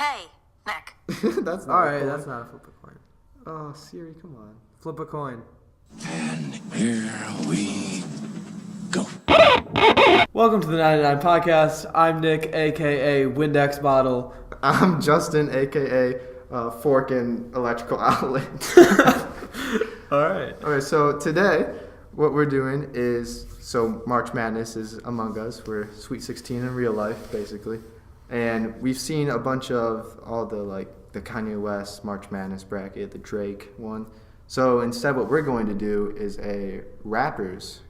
Hey, Nick. That's not All a right, coin. that's not a flip a coin. Oh, Siri, come on. Flip a coin. And here we go. Welcome to the 99 Podcast. I'm Nick, a.k.a. Windex Bottle. I'm Justin, a.k.a. Fork and Electrical Outlet. All right. Okay, so today, what we're doing is, so March Madness is among us. We're Sweet 16 in real life, basically. And we've seen a bunch of all the Kanye West March Madness bracket, the Drake one. So instead what we're going to do is a rappers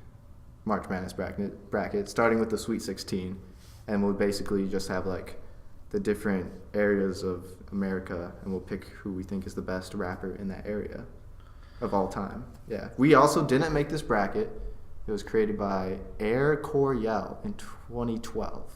March Madness bracket, starting with the Sweet 16. And we'll basically just have the different areas of America, and we'll pick who we think is the best rapper in that area of all time. Yeah. We also didn't make this bracket. It was created by Air Coryell in 2012.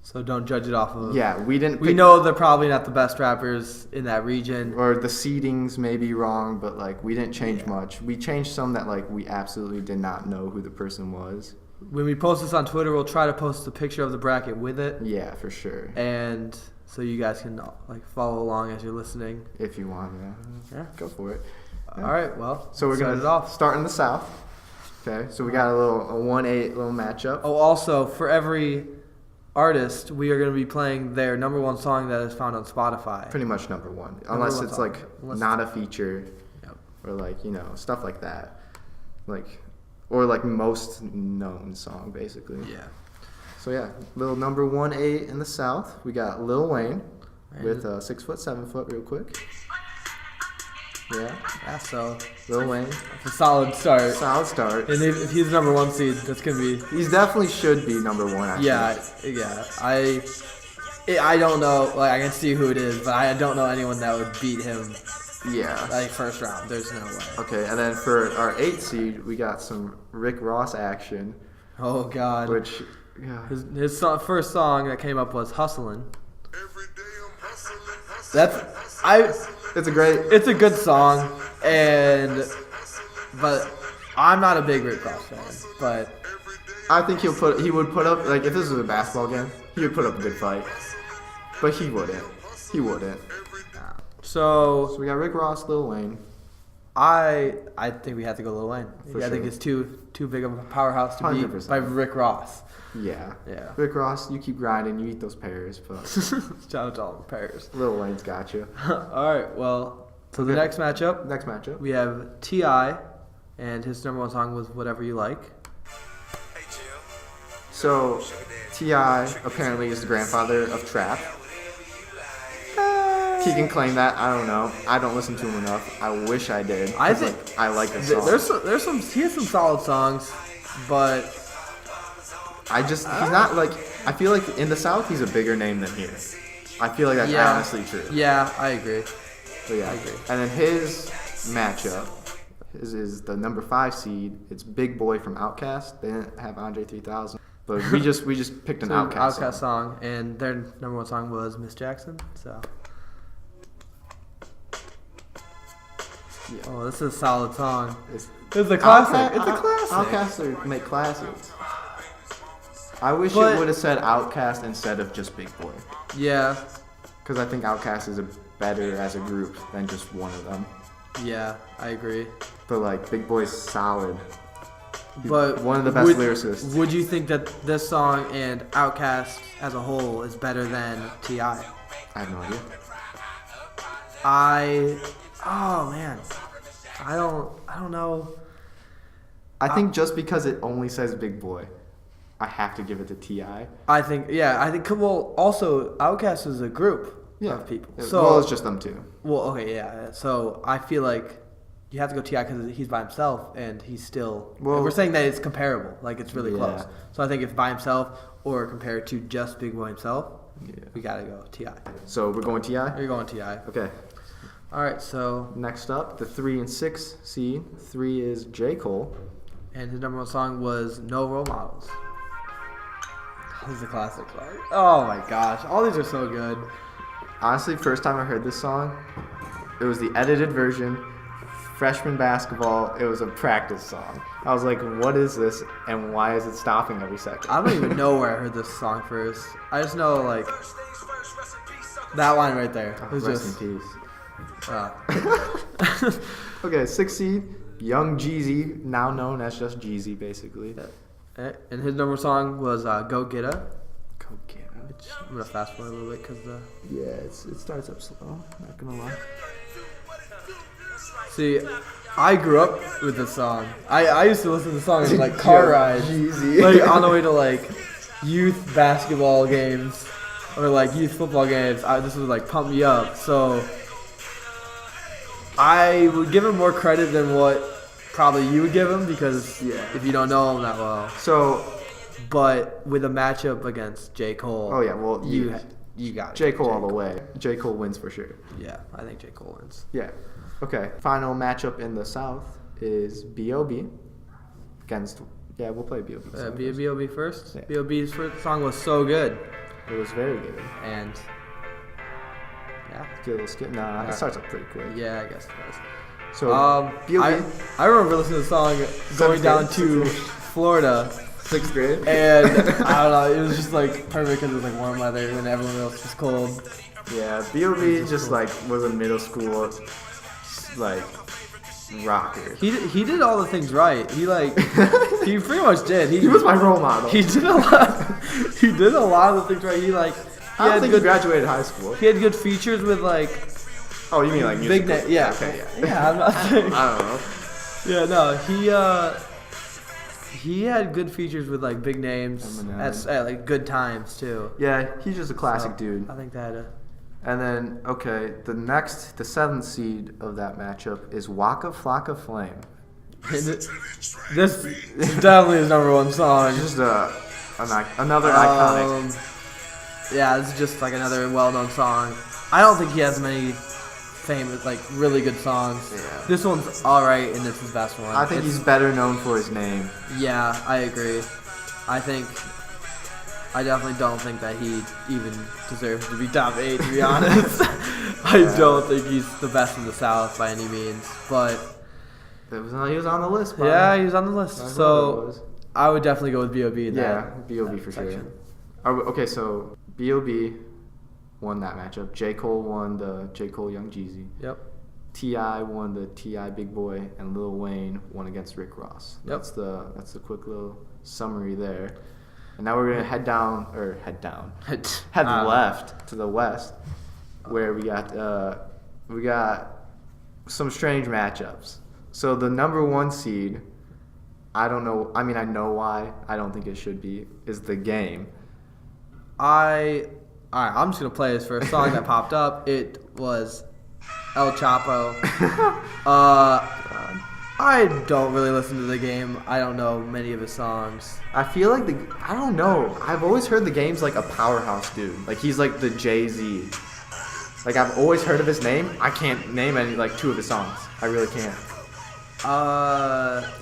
So don't judge it off of... Yeah, we didn't We pick, know they're probably not the best rappers in that region. or the seedings may be wrong, but we didn't change much. We changed some that we absolutely did not know who the person was. When we post this on Twitter, we'll try to post a picture of the bracket with it. Yeah, for sure. And so you guys can follow along as you're listening. If you want, yeah. Go for it. Yeah. All right, well, So we're start going it to off. start in the South. Okay, so we got a 1-8 little matchup. Oh, also, for every artist, we are going to be playing their number one song that is found on Spotify. Pretty much number one. Unless it's song. not a feature. Yep. Or stuff like that. Or most known song, basically. Yeah. So yeah, little number 1-8 in the South. We got Lil Wayne with 6 foot, 7 foot, real quick. Yeah, So Lil Wayne. it's a solid start. Solid start. And if he's number one seed, that's going to be... He's definitely should be number one, actually. Yeah. I don't know. I can see who it is, but I don't know anyone that would beat him Yeah. first round. There's no way. Okay, and then for our 8th seed, we got some Rick Ross action, Oh, God. which, yeah. His first song that came up was Hustlin'. Every day I'm hustling. It's It's a good song, but I'm not a big Rick Ross fan. But I think he would put up, if this was a basketball game, he would put up a good fight. But he wouldn't. so So we got Rick Ross, Lil Wayne. I think we have to go Lil Wayne. For I think sure. it's too big of a powerhouse to beat 100%. by Rick Ross. Yeah. Yeah. Rick Ross, you keep grinding, you eat those pears, but Shout out to all the pairs. Lil Wayne's got you. All right, well, so the Okay. next matchup, Next matchup. we have T.I., and his number one song was Whatever You Like. So, T.I. apparently is the grandfather of trap. He can claim that. I don't know. I don't listen to him enough. I wish I did. I 'cause, think- I like this song. He has some solid songs, but he's not I feel like in the South he's a bigger name than here. I feel like that's Yeah. honestly true. yeah, I agree. But yeah. I agree. And then his matchup is the number 5 seed. It's Big Boy from Outkast. They didn't have Andre 3000, but we just picked an So, Outkast Outkast song. song, and their number one song was Miss Jackson. So, Yeah. oh, this is a solid song. It's It's a classic. It's a classic. Outkast make classics. I wish But- it would have said Outkast instead of just Big Boy, Yeah, because I think Outkast is better as a group than just one of them. yeah, I agree. But Big Boy's solid. He's But one of the best lyricists. Would you think that this song and Outkast as a whole is better than T.I.? I have no idea. Oh man, I don't know. I think just because it only says Big Boy, I have to give it to T.I. I think well, also Outkast is a group of people. So well, it's just them two. well, okay, yeah. So I feel like you have to go T.I. because he's by himself and he's still. Well- we're saying that it's comparable, it's really Yeah. close. So I think if by himself or compared to just Big Boy himself, Yeah. we gotta go T.I. So we're going T.I. You're going T.I. Okay. All right, so Next up, the 3 and 6 seed. 3 is J. Cole. and his number one song was No Role Models. This is a classic song. Oh my gosh, all these are so good. Honestly, first time I heard this song, it was the edited version. Freshman basketball. It was a practice song. I was like, what is this and why is it stopping every second? I don't even know where I heard this song first. I just know That line right there. It was Rest just. in peace. Okay, 6th seed, Young Jeezy, now known as just Jeezy, basically. And his number song was Go Get It. Go get it. Which I'm going to fast forward a little bit because the. Yeah, it starts up slow, not gonna lie. See, I grew up with this song. I used to listen to the song in like car rides. Jeezy. Like on the way to like youth basketball games or like youth football games. This would like pump me up. So I would give him more credit than what probably you would give him because if you don't know him that well. So, But with a matchup against J. Cole. oh yeah, well, You got it. J. Cole all the way. J. Cole wins for sure. Yeah, I think J. Cole wins. Yeah. Okay. Final matchup in the South is B.O.B. against. Yeah, we'll play B.O.B. B.O.B. first. Yeah. B.O.B.'s first song was so good. It was very good. And yeah. Get a little skip. Nah, it starts up pretty quick. Yeah, I guess it does. So B.O.B. I remember listening to the song going down to Florida, 6th grade. and I don't know, it was just like perfect because it was like warm weather when everyone else was cold. Yeah, B.O.B. just like was a middle school like rocker. He did all the things right. He he pretty much did. He was my role model. He did a lot. He did a lot of the things right. I don't think he graduated high school. He had good features with like Oh, you mean like big musical? yeah. Okay, yeah. Yeah, I'm not saying. I don't know. Yeah, no, he had good features with like big names Eminem. at like good times too. Yeah, he's just a classic So, dude. I think that. And then, okay, the 7th seed of that matchup is Waka Flocka Flame. This is definitely his number one song. It's just another iconic. Yeah, this is just like another well-known song. I don't think he has many famous, like really good songs. Yeah. This one's all right, and it's his best one. I think he's better known for his name. Yeah, I agree. I definitely don't think that he even deserves to be top 8, to be honest. I don't think he's the best in the South by any means, but He was on the list. Bro. yeah, he's on the list. I So I would definitely go with B.O.B. in that. B.O.B. for section. sure. Okay, so B.O.B. won that matchup. J. Cole won the J. Cole Young Jeezy. Yep. T.I. won the T.I. Big Boy, and Lil Wayne won against Rick Ross. Yep. That's the quick little summary there. And now we're gonna head left to the west, where we got some strange matchups. So the number 1 seed, I don't know. I mean, I know why. I don't think it should be. Is The Game. Alright, I'm just gonna play his first song that popped up. It was El Chapo. I don't really listen to The Game. I don't know many of his songs. I feel like I don't know. I've always heard The Game's like a powerhouse dude. Like he's like the Jay-Z. Like I've always heard of his name. I can't name any like 2 of his songs. I really can't.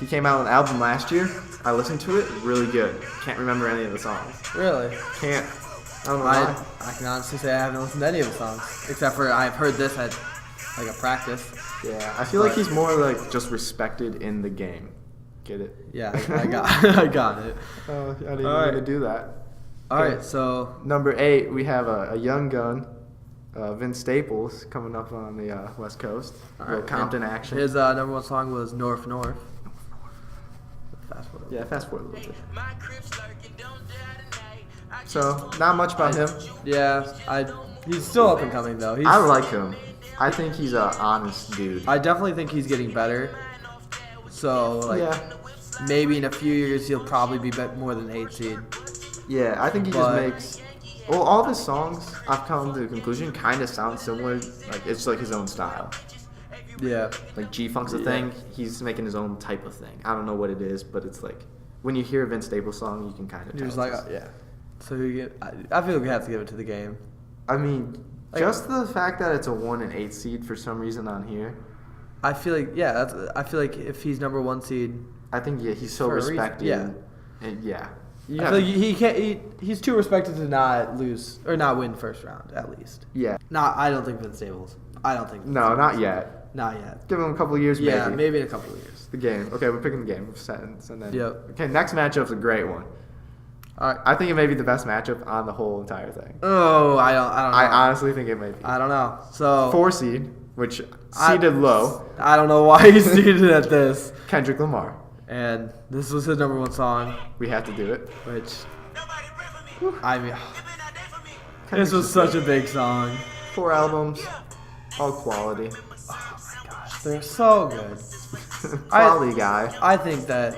He came out with an album last year. I listened to it. Really good. Can't remember any of the songs. Really? Can't. I don't know why. I can honestly say I haven't listened to any of his songs, except for I've heard this at like a practice. Yeah, I feel like he's more like just respected in the game. Get it? Yeah, I got it. Oh, I didn't All mean right. to do that. All Okay. right, so Number 8, we have a young gun, Vince Staples, coming up on the West Coast. all Little right, Compton and action. His number 1 song was North North. Fast forward. Yeah, fast forward a little bit. So, not much about him. Yeah, he's still up and coming though. I like him. I think he's an honest dude. I definitely think he's getting better. So like maybe in a few years he'll probably be more than 8 seed. Yeah, I think he just makes. Well, all of his songs, I've come to the conclusion, kind of sound similar. Like it's like his own style. Yeah. Like G-Funk's a thing. He's making his own type of thing. I don't know what it is, but it's like when you hear a Vince Staples song, you can kind of tell. You're just like, yeah. So I feel like we have to give it to The Game. I mean, just the fact that it's a 1 and 8 seed for some reason on here. I feel like I feel like if he's number 1 seed, I think he's so For a reason, respected. yeah. And yeah. I feel like he can't. He's too respected to not lose or not win first round at least. Yeah. I don't think Vince Staples. I don't think. No, not yet. Not yet. Give him a couple of years, Yeah, maybe. maybe in a couple of years. The Game. Okay, we're picking The Game. We're setting. Yep. Okay, next matchup's a great one. I think it may be the best matchup on the whole entire thing. Oh, I don't know. I honestly think it may be. I don't know. So 4 seed, which seeded low. I don't know why he's seated at this. Kendrick Lamar. And this was his number 1 song, We have to do it. which I mean, this was such a big song. 4 albums, all quality. They're so good. Quality guy. I think that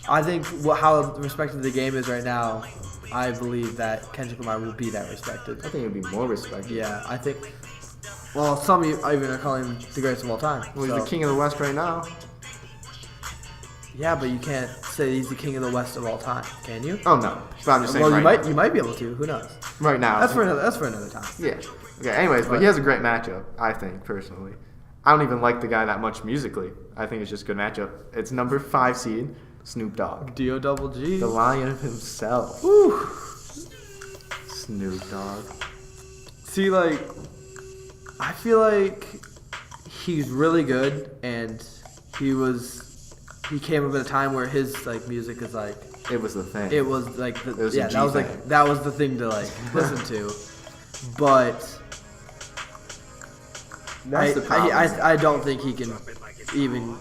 how respected the game is right now, I believe that Kendrick Lamar will be that respected. I think it'd be more respected. Yeah, I think. Well, some of you even are calling him the greatest of all time. Well, he's so- the king of the West right now. Yeah, but you can't say he's the king of the West of all time, can you? Oh no, but I'm just saying. Well, right you might be able to. Who knows? Right now. That's for another time. Yeah. Okay. Anyways, but he has a great matchup. I think personally, I don't even like the guy that much musically. I think it's just a good matchup. It's number 5 seed, Snoop Dogg, G.O.A.T. the Lion himself. Woo. Snoop Dogg. See, like, I feel like he's really good, and he came up at a time where his like music is like It was the thing. it was like It was a yeah, G that was thing. like that was the thing to like listen to, but That's the problem. I don't think he can even.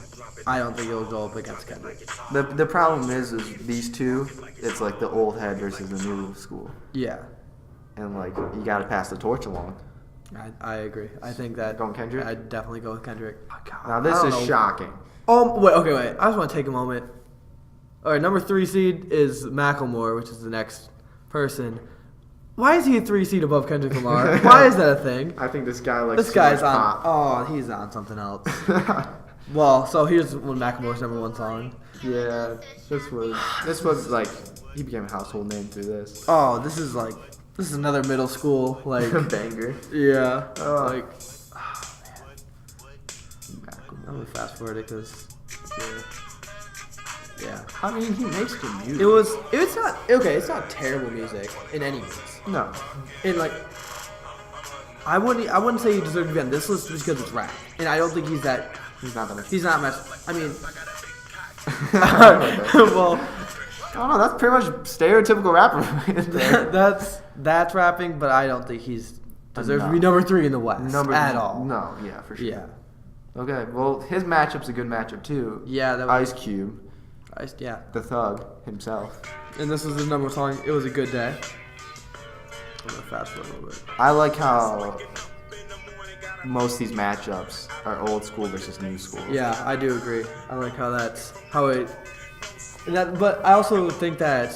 I don't think he'll go up against Kendrick. The problem is these two. It's like the old head versus the new school, Yeah, and like you got to pass the torch along. I agree. I think that Going Kendrick? I'd definitely go with Kendrick. Oh, God, Now this I don't is know. shocking. Oh wait, okay. I just want to take a moment. All right, number 3 seed is Macklemore, which is the next person. Why is he a 3 seed above Kendrick Lamar? Why is that a thing? I think this guy likes This too much guy's on. pop. Oh, he's on something else. Well, so here's one Macklemore's number 1 song. Yeah, this was like he became a household name through this. Oh, this is another middle school like Banger. yeah. Oh. Like I'm gonna fast forward it because yeah. I mean, he makes good music. It's not okay. It's not terrible music in any means. No. And like, I wouldn't say he deserves to be on this list just because it's rap. And I don't think he's that. He's not that much. He's not much. I mean, well, well, I don't know. That's pretty much stereotypical rapper right there. that's rapping, but I don't think he's deserves to be Enough. number 3 in the West at all. No, yeah, for sure. Yeah, Okay, well, his matchup's a good matchup too. yeah, that was Ice Cube, yeah. the thug himself. And this was his number 1 song. It was a good day. I'm gonna fast forward a little bit. I like how most of these matchups are old school versus new school. Yeah, I do agree. I like how it. And that, but I also think that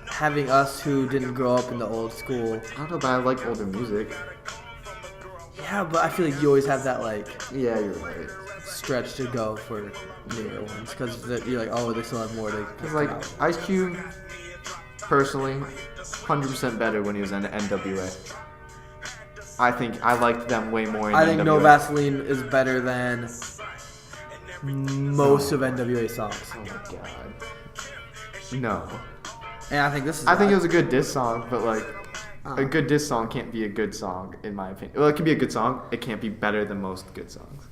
having us who didn't grow up in the old school. I don't know, but I like older music. Yeah, but I feel like you always have that like Yeah, you're right. stretch to go for newer ones because you're like, oh, they still have more to. Cause like Ice Cube, personally, 100% better when he was in NWA. I think I liked them way more in I think NWA. No Vaseline is better than most of NWA songs, Oh my god. No. and I think this is. I think it was a good diss song, but like a good diss song can't be a good song in my opinion. Well, it can be a good song. It can't be better than most good songs.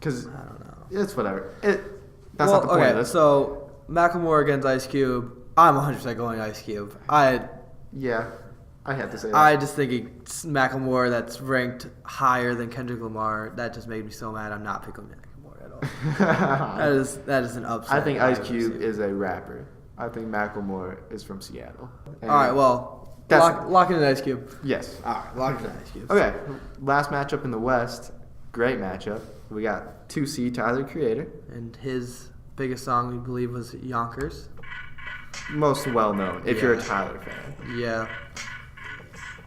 Cause I don't know. it's whatever. That's Well, not the point okay, of this. so Macklemore against Ice Cube. I'm 100% going Ice Cube. Yeah, I had to say that. I just think it's Macklemore that's ranked higher than Kendrick Lamar. That just made me so mad. I'm not picking Macklemore at all. That is an upset. I think Ice I've Cube received. is a rapper. I think Macklemore is from Seattle. And All right, well, That's- lock in Ice Cube. Yes. All right, lock in Ice Cube. Okay, last matchup in the West. Great matchup. We got 2C Tyler Creator. And his biggest song, we believe, was Yonkers. Most well known if you're a Yeah. Tyler fan. Yeah.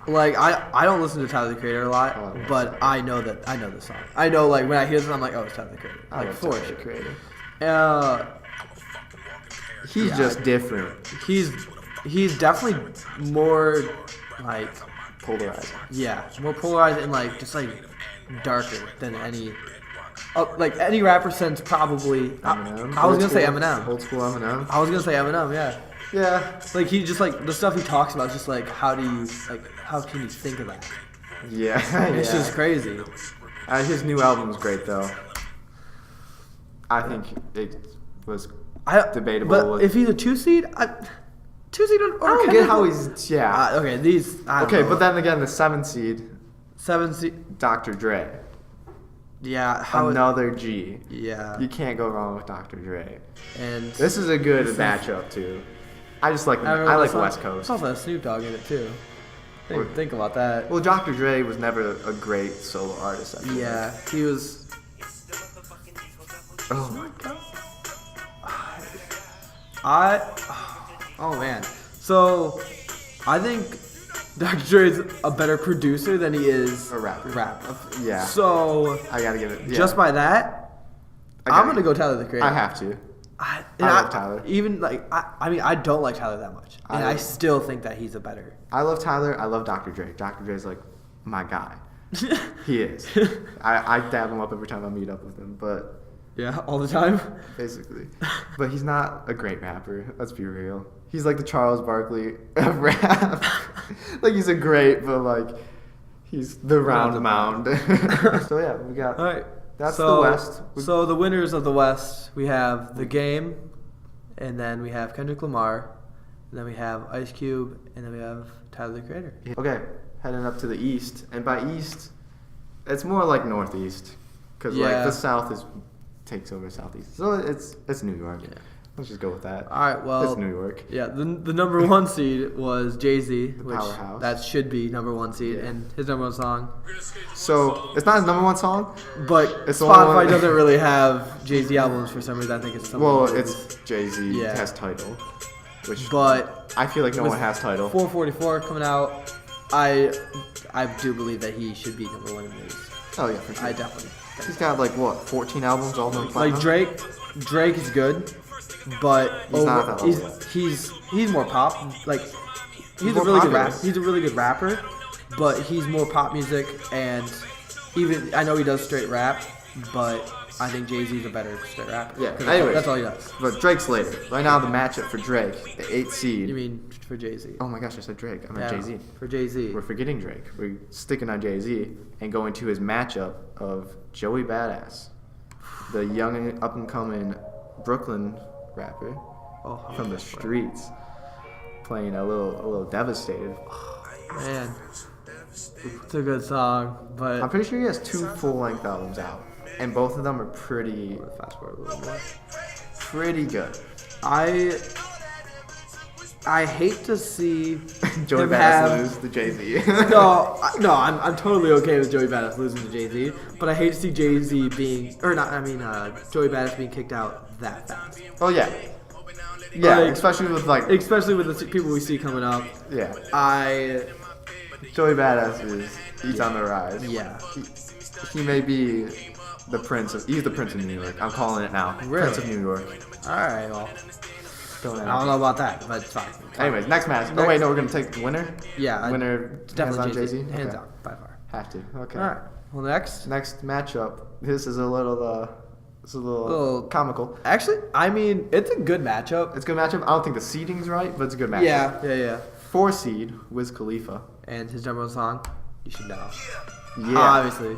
Like I don't listen to Tyler the Creator a lot, Oh, yeah. but I know the song. I know like when I hear this, I'm like, oh, it's Tyler the Creator. I Like love for Tyler, the sure. Creator. He's Yeah. just different. He's definitely more like Polarizing. more polarized and like just like darker than any like any rapper since probably. Eminem. I was Old gonna say school- Eminem. Old school Eminem. I was gonna say Eminem. Yeah. Yeah. Like he just like the stuff he talks about is just like how can you think of that? Yeah. It's yeah. just crazy. His new album was great though. I think it was debatable. But if he's a 2 seed, 2 seed or I don't get how he's okay, these. I don't okay, know. but then again, the 7 seed, 7 seed. Dr. Dre, Yeah. another G. Yeah. You can't go wrong with Dr. Dre. And This is a good This is- matchup too. I just like I I like saw- West Coast. There's also a Snoop Dogg in it too. Or- Think about that. Well, Dr. Dre was never a great solo artist. I feel Yeah, he was. like. Oh my god. Oh man. So, I think Dr. Dre is a better producer than he is A rapper. Yeah. So, I gotta give it. Yeah. just by that, I I'm gonna go Tyler the Creator. I have to. I love Tyler. Even I mean, I don't like Tyler that much, and I still think that he's a better. I love Tyler. I love Dr. Dre. Dr. Dre's like my guy. He is. I dab him up every time I meet up with him, but Yeah, all the time. basically. But he's not a great rapper. Let's be real. He's like the Charles Barkley of rap. Like he's a great, but like he's the round mound. So yeah, we got. All right. That's so, the West. So the winners of the West, we have The Game, and then we have Kendrick Lamar, and then we have Ice Cube, and then we have Tyler the Creator. Okay, heading up to the East, and by East, it's more like Northeast, because like Yeah. the South takes over Southeast. So it's New York. Yeah. Let's just go with that. All right. Well, It's New York. Yeah, the number 1 seed was Jay-Z, which powerhouse. that should be number 1 seed, Yeah. and his number 1 song. So it's not his number one song. But It's the only Spotify one- doesn't really have Jay-Z albums for some reason. I think it's something. Well, it's Jay-Z Yeah. has title, which But I feel like no with one has title. 444 coming out, I do believe that he should be number 1 in the East. Oh yeah, for sure. I definitely. He's got like what 14 albums all done Like platinum? Drake is good, but He's not that level yet. he's more pop. Like he's a more really good popular. He's a really good rapper, but he's more pop music, and even I know he does straight rap, but I think Jay-Z's a better straight rapper. Yeah. 'Cause Anyways, that's all he does. But Drake's later. Right now, the matchup for Drake, the 8th seed. You mean for Jay-Z? Oh my gosh, I said Drake. I meant Jay-Z. For Jay-Z. We're forgetting Drake. We're sticking on Jay-Z and going to his matchup of Joey Badass, the young up-and-coming Brooklyn rapper Oh, from the streets, playing a little devastated. man, it's a good song, but I'm pretty sure he has 2 full-length albums out, and both of them are pretty fast forward a little more. good. I hate to see Joey him Badass have. lose to Jay-Z. No, I'm totally okay with Joey Badass losing to Jay-Z, but I hate to see Jay-Z being, or not, I mean, Joey Badass being kicked out that fast. Oh yeah. Yeah, Like- especially with like Especially with the people we see coming up. yeah. I, Joey Badass he's on the rise. yeah. He may be he's the Prince of New York. I'm calling it now. Really? Prince of New York. Alright, well, Don't I don't know about that, but it's fine. Anyways, next match. Oh wait, no, we're gonna take the winner. Yeah, Winner definitely hands on Jay-Z. Jay-Z. Hands Okay. out, by far. Have to. Okay. Alright, well, next. Next matchup. This is a little Little- comical. Actually, I mean, it's a good matchup. It's a good matchup. I don't think the seeding's right, but it's a good matchup. Yeah. 4 seed Wiz Khalifa. And his number 1 song, you should know. Yeah. Obviously.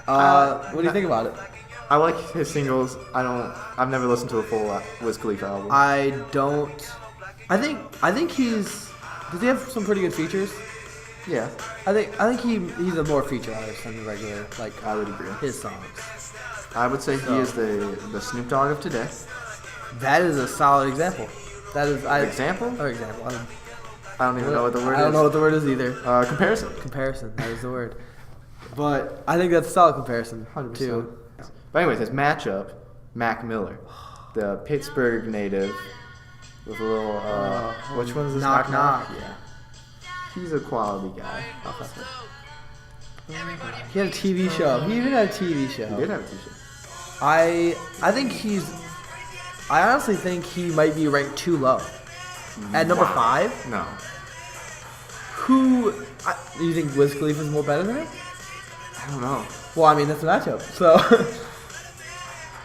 What do you think about it? I like his singles. I've never listened to a full Wiz Khalifa album. I think he's. Does he have some pretty good features? Yeah, I think he's a more feature artist than the regular I would agree. his songs. I would say he is the Snoop Dogg of today. That is a solid example. That is Example? Or example. I don't even know what the word is. I don't know what the word is either. Comparison. Comparison. That is the word. But I think that's a solid comparison 100%. too. But anyways, his matchup, Mac Miller, the Pittsburgh native, with a little. Which one's this? Knock Knock. Yeah. He's a quality guy. He had a TV show. He even had a TV show. He did have a t-shirt. I honestly think he might be ranked too low. At number 5, No. do you think Wiz Khalifa is more better than him? I don't know. Well, I mean that's a matchup. So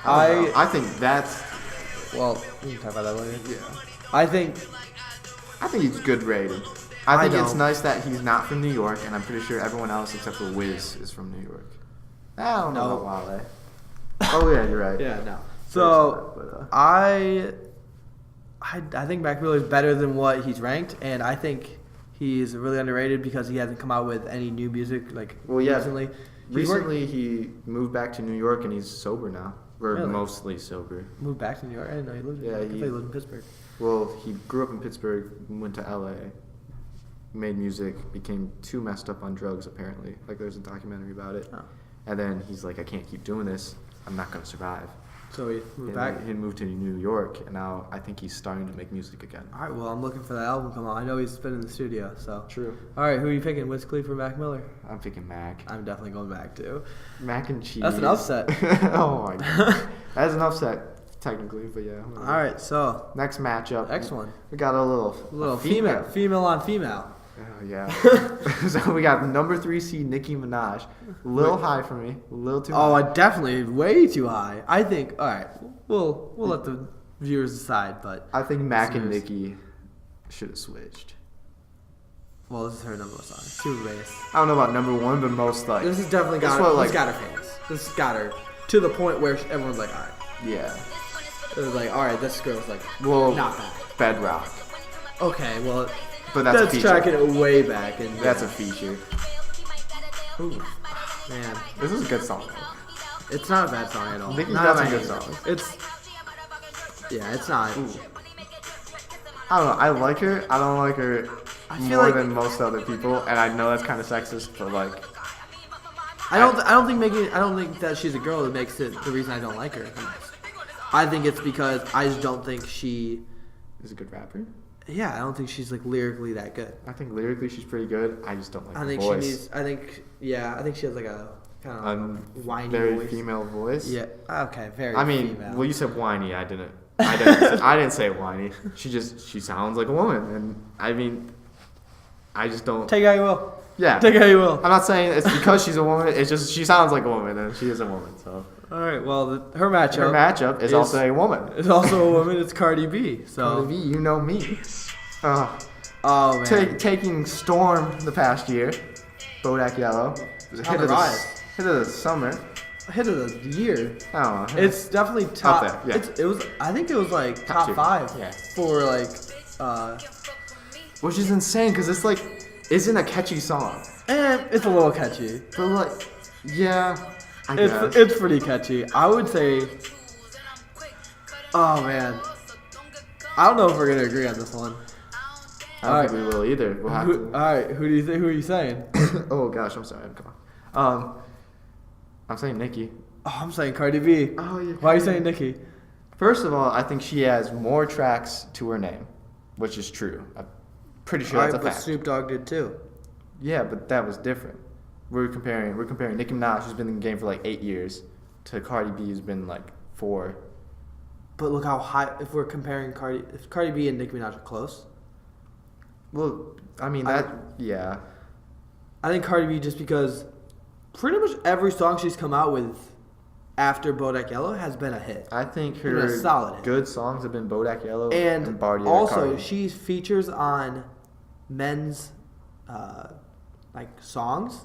I don't know. I think that's. well, we can talk about that later. Yeah. I think he's good rated. I think it's don't. nice that he's not from New York, and I'm pretty sure everyone else except for Wiz is from New York. I don't know No. about Wale. Oh yeah, you're right. yeah, no. So I think Mac Miller is better than what he's ranked, and I think he's really underrated because he hasn't come out with any new music recently. Recently, he moved back to New York and he's sober now. Or Really? mostly sober. Moved back to New York. I didn't know he lived. Yeah, I thought he lived in Pittsburgh. Well, he grew up in Pittsburgh, went to LA, made music, became too messed up on drugs apparently. Like there's a documentary about it. Oh. And then he's like, I can't keep doing this. I'm not gonna survive. So he moved And back. he moved to New York, and now I think he's starting to make music again. All right. Well, I'm looking for that album to come out. I know he's been in the studio. So. True. All right. Who are you picking? Wiz Khalifa or Mac Miller? I'm picking Mac. I'm definitely going back too. Mac and cheese. That's an upset. Oh my god. That's an upset, technically, but yeah. All right. So Next matchup. next one. We got a little Female on female. Oh yeah. So we got number 3 seed Nicki Minaj. A little high for me. A little too Oh, high. I definitely way too high. I think. All right. We'll let the viewers decide, but I think Mac and Serious. Nicki should have switched. well, this is her number one song. Super bass. I don't know about number 1, but most like. This has definitely This got what, her. like- This got her famous. This has got her to the point where everyone's like, all right. Yeah. It was like, all right, this girl's like, Well, not bad. Bedrock. Okay, well, But that's a that's feature. tracking it way back. And That's a feature. Ooh, man, This is a good song. Though. it's not a bad song at all. Nicki's Not got my some good favorite. songs. It's not. I don't know. I like her. I don't like her I feel more like- than most other people, and I know that's kind of sexist, but like, I don't think that she's a girl that makes it the reason I don't like her. I think it's because I just don't think she. is a good rapper. Yeah, I don't think she's like lyrically that good. I think lyrically she's pretty good. I just don't like I her think voice. she needs. I think she has like a kind of whiny very voice. female voice. Yeah. Okay. Very. I mean, female. well, you said whiny. I didn't. I didn't say whiny. She sounds like a woman, and I mean, I just don't. Take it how you will. Yeah. Take it how you will. I'm not saying it's because she's a woman. It's just she sounds like a woman, and she is a woman. So All right. Well, her matchup. her matchup is also a woman. It's also a woman. It's Cardi B. So. Cardi B, you know me. Oh man. Taking storm the past year. Bodak Yellow. Hit On the of the rise. hit of the summer. Hit of the year. I don't know. It's definitely top. Up there, yeah. It was. I think it was like Top top two. 5. Yeah. For like. Which is insane because it's like isn't a catchy song, It's a little catchy. but like yeah, I guess. It's pretty catchy. I would say. Oh man. I don't know if we're gonna agree on this one. I don't think we will either. We'll have All right. Who do you think? Who are you saying? to. Oh gosh, I'm sorry. Come on. I'm saying Nicki. Oh, I'm saying Cardi B. Oh yeah. Why are you saying Nicki? First of all, I think she has more tracks to her name, which is true. I'm pretty sure that's a but fact. Snoop Dogg did too. Yeah, but that was different. We're comparing Nicki Minaj, who's been in the game for like 8 years, to Cardi B, who's been like 4. But look how high. If we're comparing if Cardi B and Nicki Minaj are close, Well, I mean yeah. I think Cardi B just because pretty much every song she's come out with after Bodak Yellow has been a hit. I think Been a her solid hit. good songs have been Bodak Yellow And Bartier also, Cardi. she features on men's like songs,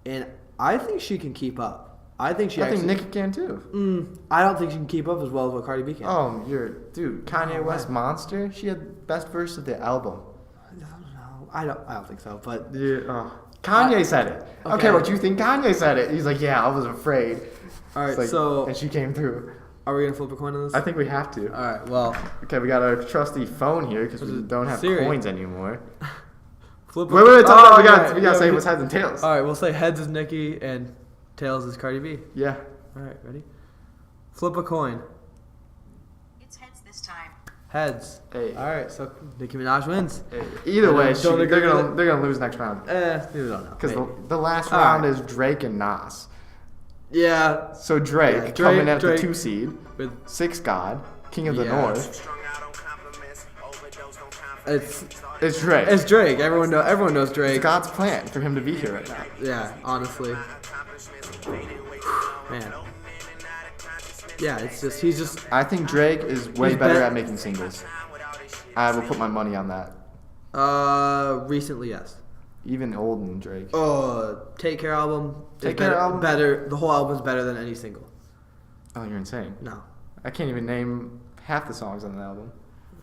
and I think she can keep up. I think she. I think actually, Nicki can too. I don't think she can keep up as well as what Cardi B can. Oh, Kanye Oh, West man. Monster. She had best verse of the album. I don't think so. But Yeah. Kanye said it. Okay. Okay, what you think? Kanye said it. He's like, yeah, I was afraid. all right, It's like- so and she came through. are we gonna flip a coin on this? I think we have to. All right, well, Okay, we got our trusty phone here because Was we it don't have Siri? coins anymore. flip. Wait, Oh, we yeah, gotta say we- what's heads and tails. All right, we'll say heads is Nicki and tails is Cardi B. Yeah. All right, ready? Flip a coin. It's heads this time. Heads. Hey. All right, so Nicki Minaj wins. Either And way, I don't agree with it. they're gonna lose next round We don't know. because Maybe. the last All round right. is Drake and Nas. Yeah, So Drake, Yeah, coming at Drake. the 2 seed, with 6 God, King of the Yeah. North. it's It's Drake. it's Drake. Everyone knows It's Drake. God's plan for him to be here right now. Yeah, honestly. Man. Yeah, it's just he's just I think Drake is way He's better bet- at making singles. I will put my money on that. recently yes. Even olden Drake. Take Care album. is Take Care better, album? better. The whole album is better than any single. Oh, you're insane. No, I can't even name half the songs on the album.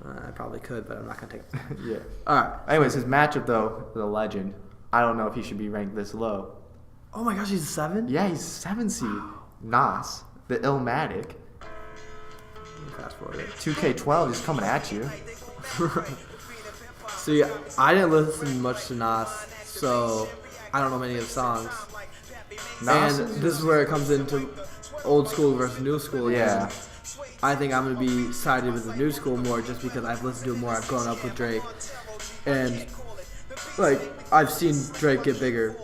I probably could, but I'm not gonna take it. Yeah. All right. Anyways, his matchup though, the legend. I don't know if he should be ranked this low. Oh my gosh, he's a 7? Yeah, he's 7 seed. Nas, the Illmatic. Fast forward it. 2K12 is coming at you. See, I didn't listen much to Nas, so I don't know many of the songs. Nas And this is where it comes into old school versus new school again. Yeah. I think I'm going to be sided with the new school more just because I've listened to it more. I've grown up with Drake. And, like, I've seen Drake get bigger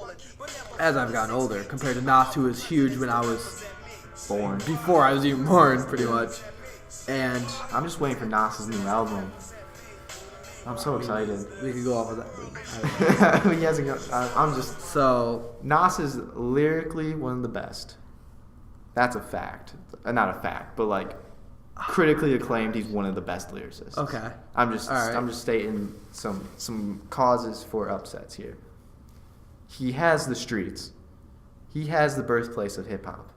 as I've gotten older compared to Nas, who was huge when I was Born. before I was even born, pretty much. And I'm just waiting for Nas's new album. I'm so excited. we could go off of that. He hasn't got, I'm just... So, Nas is lyrically one of the best. That's a fact. Not a fact, but like critically acclaimed, he's one of the best lyricists. okay. I'm just All right. I'm just stating some causes for upsets here. He has the streets. He has the birthplace of hip hop.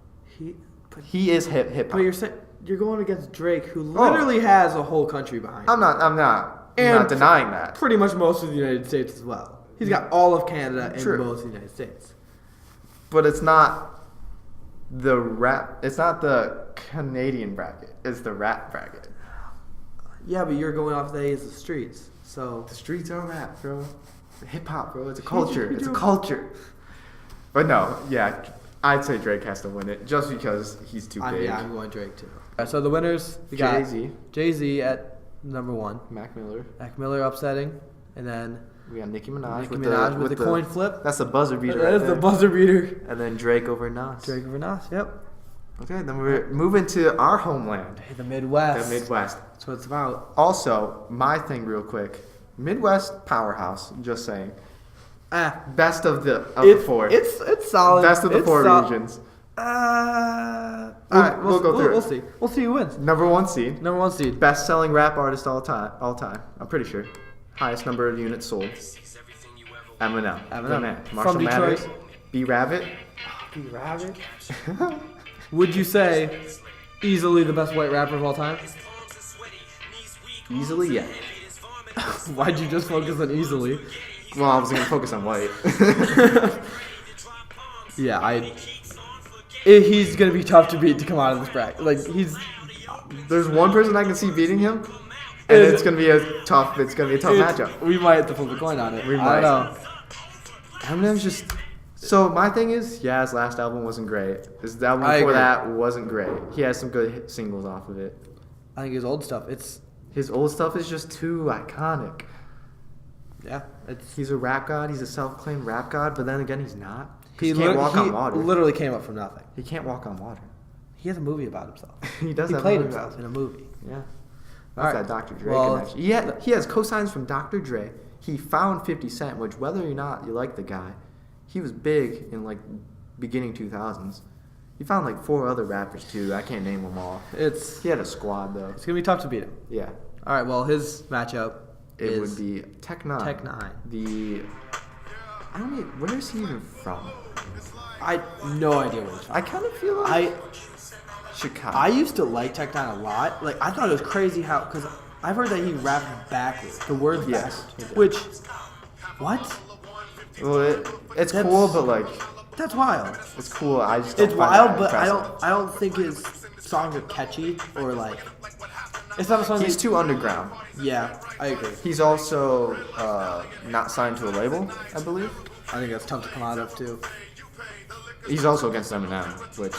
He is hip But hop. you're going against Drake, who literally has a whole country behind him. I'm not And denying that. Pretty much most of the United States as well. He's got all of Canada and True. most of the United States. But it's not the rap. It's not the Canadian bracket. It's the rap bracket. Yeah, but you're going off that he is the streets. So The streets are rap, bro. Hip hop, bro. It's a culture. It's a doing- culture. But no, yeah, I'd say Drake has to win it just because he's too big. I'm going Drake too. So the winners, we got Jay-Z. Jay-Z at number 1. Mac Miller. Mac Miller upsetting. And then We got Nicki Minaj, Nicki Minaj with the coin flip. That's the buzzer beater. That right is the there. buzzer beater. And then Drake over Nas. Drake over Nas, yep. Okay, then we're moving to our homeland, Hey, the Midwest. the Midwest. That's what it's about. Also, my thing, real quick, Midwest powerhouse. Just saying, best of the four. It's solid. Best of the It's four sol- regions. All We'll- right, we'll go through it. We'll see. We'll see who wins. Number 1 seed, Number 1 seed. best-selling rap artist all time. I'm pretty sure. Highest number of units sold. Eminem. Eminem. The man. From Marshall Detroit. Mathers. B. Rabbit. Rabbit. Would you say easily the best white rapper of all time? Easily, yeah. Why'd you just focus on easily? Well, I was gonna focus on white. Yeah, he's gonna be tough to beat to come out of this bracket. Like There's one person I can see beating him, and it's gonna be a tough matchup. We might have to flip a coin on it. We I might. don't know. Eminem's just. So my thing is, yeah, his last album wasn't great. His album I before agree. that wasn't great. He has some good singles off of it. I think his old stuff. His old stuff is just too iconic. It's He's a rap god. He's a self-claimed rap god, but then again, he's not. he He can't walk on water. literally came up from nothing. He can't walk on water. He has a movie about himself. He does He have played movies. himself in a movie. Yeah. All That's right. that Dr. Dre Well, connection. He has cosigns from Dr. Dre. He found 50 Cent, which whether or not you like the guy, he was big in like beginning 2000s. He found like 4 other rappers too. I can't name them all. It's He had a squad though. gonna be tough to beat him. Yeah. All right. Well, his matchup It is would be Tech 9. Tech 9. I don't even, where is he even from? I no idea what he's from. I kind of feel like I Chicago. used to like Tech 9 a lot. Like I thought it was crazy how because I've heard that he rapped backwards, the words Yes, backwards. he did. Which, what? Well, it's That's- cool, but like That's wild. it's cool. I just don't It's find wild, that but impressive. I don't think his songs are catchy or like. It's not a song. He's that- too underground. Yeah, I agree. He's also not signed to a label, I believe. I think that's tough to come out of too. He's also against Eminem, which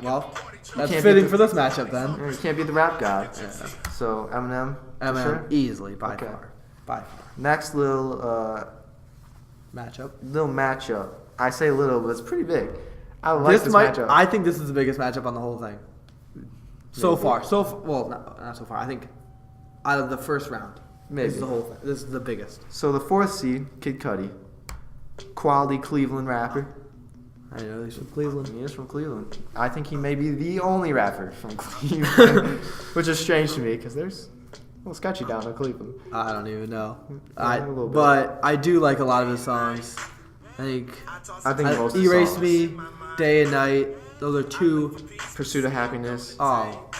Well, that's can't fitting beat for this matchup then. he can't be the rap god. Yeah. So Eminem, for Eminem sure. easily by Okay. far, by far. Next little Matchup. I say little, but it's pretty big. I like this matchup. I think this is the biggest matchup on the whole thing. So far, well, not so far. I think out of the first round, Maybe. this is the whole thing. This is the biggest. So the 4th seed, Kid Cudi, quality Cleveland rapper. I know he's from Cleveland. He is from Cleveland. I think he may be the only rapper from Cleveland, which is strange to me because there's a little sketchy down in Cleveland. I don't even know. Yeah, a little bit. But I do like a lot of his songs. I think Most of the Erase songs. Me, Day and Night. Those are 2. Pursuit of Happiness. Oh,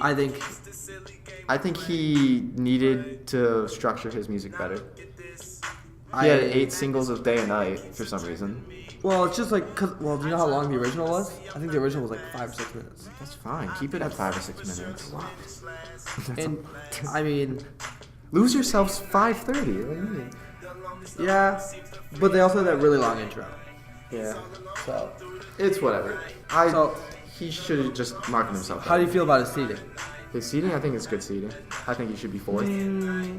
I think he needed to structure his music better. He had 8 singles of Day and Night for some reason. Well, it's just like, do you know how long the original was? I think the original was like 5 or 6 minutes. That's fine. Keep it at 5 or 6 minutes. And I mean, Lose Yourself's 5:30. What do you mean? yeah, but they also had that really long intro. Yeah. So, It's whatever. He should have just marketed himself. how do you feel about his seating? His seating, I think it's good seating. I think he should be 4th.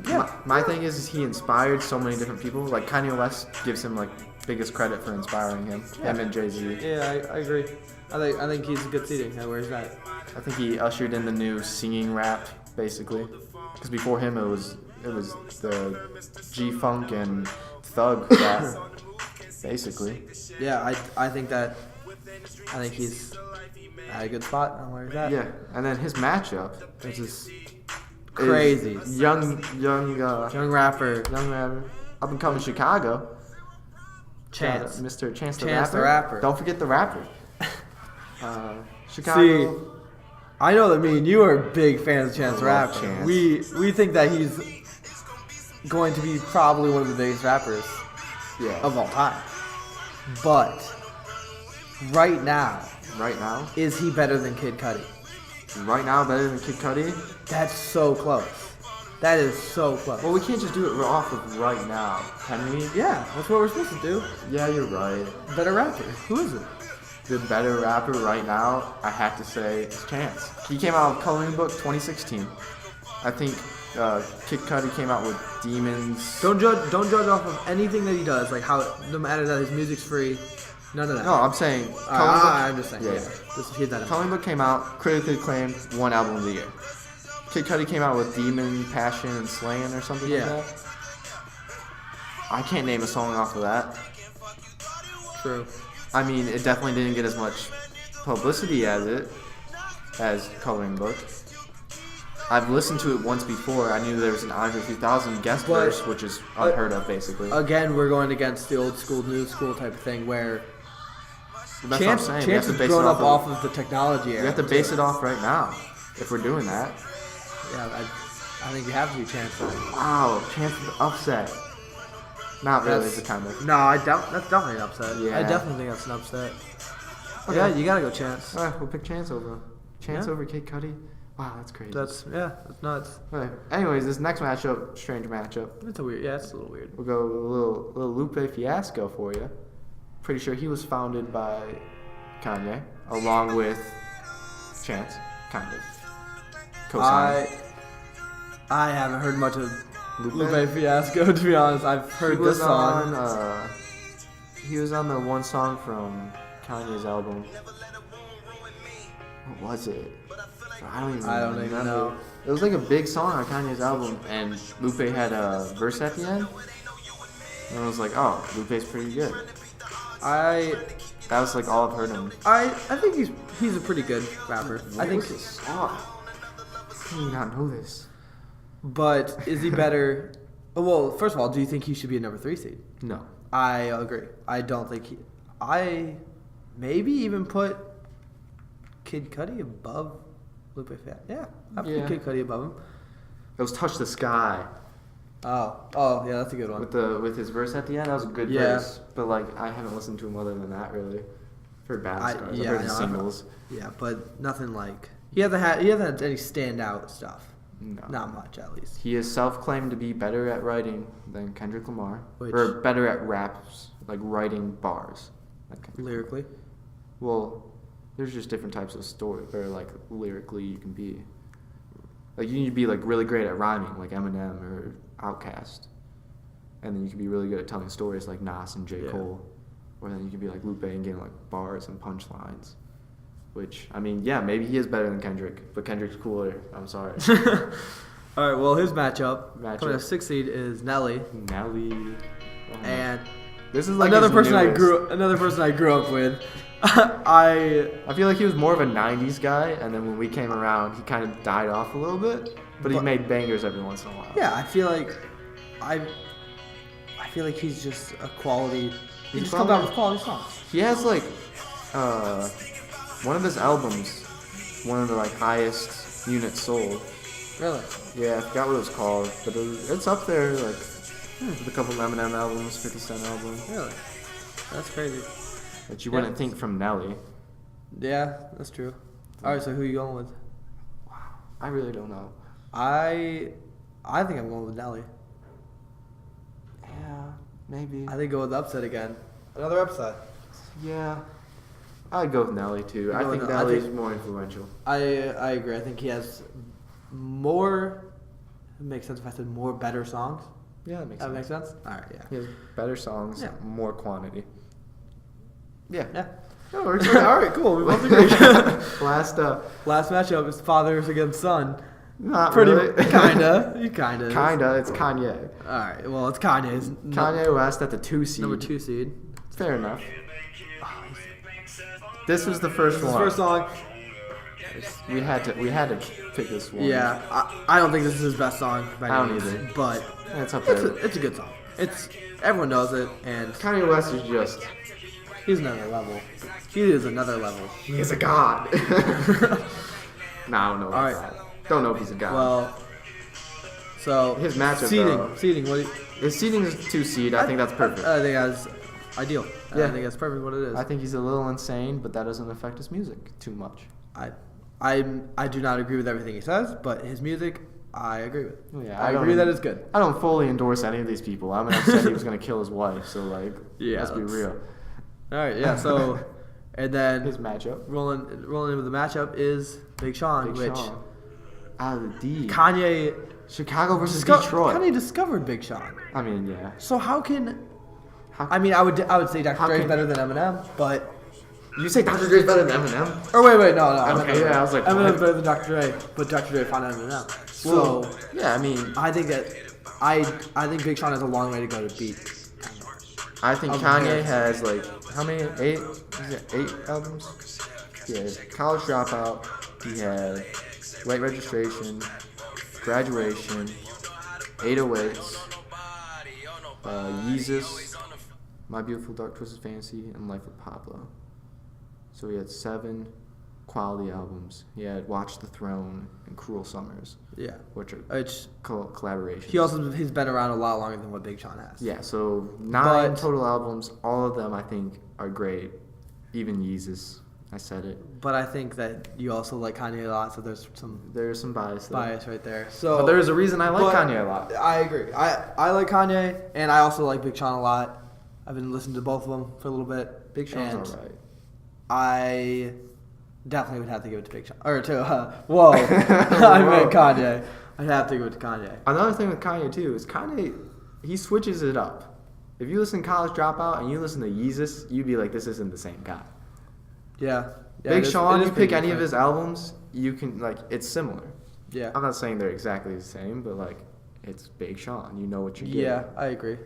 Yeah. My thing is he inspired so many different people. Like Kanye West gives him like biggest credit for inspiring him. Him and Jay-Z. Yeah, I agree. I think he's a good seating. Where's that? I think he ushered in the new singing rap, basically. Because before him, it was the G-Funk and Thug rap, basically. Yeah, I think he's at a good spot on where he's at. Yeah, and then his matchup, Which is crazy. is young rapper up and coming Chicago. Chance. Mr. Chance the Chance Rapper. the Rapper. Don't forget the rapper. Chicago. See, I know that me and you are big fans of Chance the love Rapper. Chance. We think that he's going to be probably one of the biggest rappers Yeah. of all time. But right now, is he better than Kid Cudi? Right now, better than Kid Cudi. That's so close. That is so close. Well, we can't just do it off of right now, can we? Yeah, that's what we're supposed to do. Yeah, you're right. Better rapper. Who is it? The better rapper right now, I have to say, is Chance. He came out with Coloring Book 2016. I think Kid Cudi came out with Demons. Don't judge off of anything that he does. Like how, no matter that his music's free. None of that. No, I'm saying I'm just saying. Yeah. Just keep that in mind. Coloring Book came out, critically acclaimed, 1 album of the year. Kid Cudi came out with Demon, Passion, and Slaying or something like that. I can't name a song off of that. True. I mean, it definitely didn't get as much publicity as Coloring Book. I've listened to it once before. I knew there was an Andre 3000 guest But- verse, which is unheard of, basically. Again, we're going against the old school, new school type of thing where That's what I'm Chance saying. We have has to base grown it up off of the technology era. We have to base it off right now, if we're doing that. Yeah, I think you have to do Chance. Wow, Chance is upset. Not really, it's a kind of. No, that's definitely an upset. Yeah. I definitely think that's an upset. Okay. Yeah, you gotta go Chance. Alright, we'll pick Chance over. Chance Yeah. over Kid Cudi? Wow, that's crazy. That's nuts. Okay. Anyways, this next matchup, strange matchup. It's a weird. Yeah, it's a little weird. We'll go with a little Lupe Fiasco for you. Pretty sure he was founded by Kanye, along with Chance, kind of. Co-signed. I haven't heard much of Lupe Fiasco, to be honest. I've heard this song. He was on the one song from Kanye's album. What was it? I don't even remember. know. It was like a big song on Kanye's album, and Lupe had a verse at the end. And I was like, oh, Lupe's pretty good. That was like all I've heard him. I think he's a pretty good rapper. I think. this song? How do you not know this? But is he better? Well, first of all, do you think he should be a number 3 seed? No. I agree. I don't think he. I maybe even put Kid Cudi above Lupe Fiasco. Yeah, I put Yeah. Kid Cudi above him. It was Touch the Sky Oh, yeah, that's a good one. with his verse at the end. That was a good Yeah. verse, but like I haven't listened to him other than that really. I've heard Bad Stars. I've yeah, heard I the know, singles. Yeah, but nothing like he hasn't had any standout stuff. No. Not much, at least. He is self-claimed to be better at writing than Kendrick Lamar, Which- or better at raps, like writing bars. Like Kendrick Lamar. Lyrically. Well, there's just different types of story, or like lyrically you can be. Like you need to be like really great at rhyming, like Eminem or Outkast, and then you can be really good at telling stories, like Nas and J. Yeah. Cole, or then you can be like Lupe and getting like bars and punchlines. Which I mean, yeah, maybe he is better than Kendrick, but Kendrick's cooler. I'm sorry. All right. Well, his matchup coming Matchup. up 6th seed is Nelly, Nelly. Oh my- and this is like another his person newest. I grew up with. I feel like he was more of a '90s guy, and then when we came around, he kind of died off a little bit. But he made bangers every once in a while. yeah, I feel like he's just a quality. He just comes out with quality songs. He has like one of his albums, one of the like highest Unit Soul. Really? Yeah, I forgot what it was called, but it's up there, like, with a couple Eminem albums, 50 Cent album, Really? That's crazy. that you Yeah. wouldn't think from Nelly. Yeah, that's true. All right, so who are you going with? I really don't know. I think I'm going with Nelly. Yeah, maybe. I think go with upset again. Another upset. Yeah. I'd go with Nelly, too. You I go think with- I Nelly's think- more influential. I agree. I think he has more. It makes sense if I said more better songs. Yeah, that makes That sense. makes sense. All right, yeah. He has better songs, Yeah. more quantity. Yeah. Yeah. No, we're good. All right, cool. We both agree. Last Last matchup is fathers against son. not Pretty really. kinda. You kinda. is. Kinda. It's Kanye. All right. Well, it's Kanye's Kanye West at the 2 seed. number 2 seed. Fair enough. This was the first This is one. his first song. We had to pick this one. Yeah, I don't think this is his best song by I any don't means, either. but It's up it's there. a good song. It's everyone knows it, and Kanye West is just. he's another level. He is another level. He is a god. Nah, I don't know about Alright. that. Don't know if he's a god. Well, so His matchup, though. seating. What? His seating is 2 seed. I think that's perfect. I think that's ideal. Yeah. I think that's perfect. What it is. I think he's a little insane, but that doesn't affect his music too much. I do not agree with everything he says, but his music I agree with. Yeah, I don't agree that even- it's good. I don't fully endorse any of these people. I'm upset he was gonna kill his wife. So like, Yeah, let's be that's- real. All right, yeah. So, and then His matchup. rolling into the matchup is Big Sean, Big which Sean. Out of the D. Kanye Chicago versus Detroit. Kanye discovered Big Sean. I mean, yeah. So how can? How- I mean, I would say Dr. How Dre's can- better than Eminem, but You say Dr. Dre's better than Eminem? or wait, no. Okay, yeah, I was like, Eminem's what? better than Dr. Dre, but Dr. Dre found Eminem. So Yeah, I mean, I think that I think Big Sean has a long way to go to beat. I think Of Kanye his. has like how many? 8? Is it 8 albums? He had College Dropout. He had Late Registration, Graduation, 808s, Yeezus, My Beautiful Dark Twisted Fantasy, and Life of Pablo. So he had 7 quality albums. He had Watch the Throne and Cruel Summers, Yeah, which are which collaborations. he's been around a lot longer than what Big Sean has. Yeah, so 9 But- total albums. All of them, I think, are great. Even Yeezus. I said it. But I think that you also like Kanye a lot, so there's some There's some bias there. bias right there. So But there's a reason I like but Kanye a lot. I agree. I like Kanye, and I also like Big Sean a lot. I've been listening to both of them for a little bit. Big Sean's and alright. I definitely would have to give it to Big Sean. Or to, whoa. I meant Kanye. I'd have to give it to Kanye. Another thing with Kanye, too, is Kanye, he switches it up. If you listen to College Dropout and you listen to Yeezus, you'd be like, this isn't the same guy. Yeah. Yeah, Big it is- Sean, it is you pretty pick any of different. his albums, you can, like, it's similar. Yeah. I'm not saying they're exactly the same, but, like, it's Big Sean. You know what you're getting. Yeah, I agree.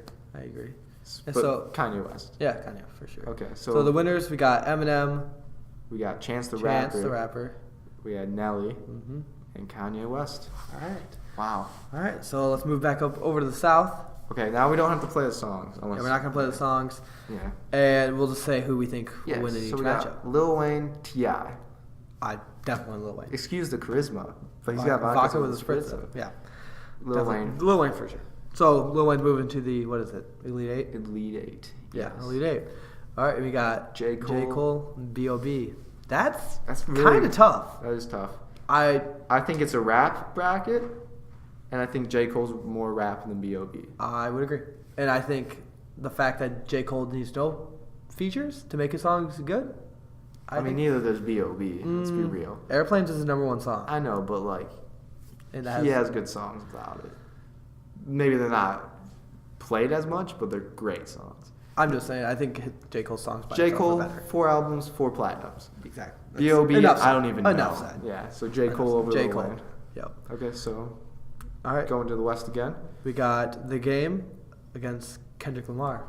But so- Kanye West. Yeah, Kanye, for sure. Okay, So the winners, we got Eminem, we got Chance the Chance Rapper. the Rapper. We had Nelly Mm-hmm. and Kanye West. All right. Wow. All right, so let's move back up over to the South. Okay, now we don't have to play the songs. Unless, Yeah, we're not going to play the songs, Yeah. and we'll just say who we think Yes. will win in each So we matchup. got Lil Wayne, T.I. I definitely Lil Wayne. Excuse the charisma, but he's got vodka with a spritz. Yeah. Lil Definitely. Wayne, Lil Wayne for sure. So Lil Wayne's moving to the, what is it, Elite Eight? Elite 8. Yeah, Yes. Elite Eight. All right, we got J. Cole. and B.O.B. That's Really kind of tough. That is tough. I think it's a rap bracket, and I think J. Cole's more rap than B.O.B. would agree. And I think the fact that J. Cole needs no features to make his songs good. I mean, neither does B.O.B. Let's be real. Airplanes is his number one song. I know, but like, And he has good songs without it. Maybe they're not played as much, but they're great songs. I'm just saying, I think J. Cole's songs by J. himself Cole, are better. 4 albums, 4 platinums. Exactly. B.O.B. Enough I don't said. even know. Enough said. Yeah, so J. Enough Cole said. over J. Lil Cole. Wayne. Yep. Okay, so All right. going to the West again. We got The Game against Kendrick Lamar.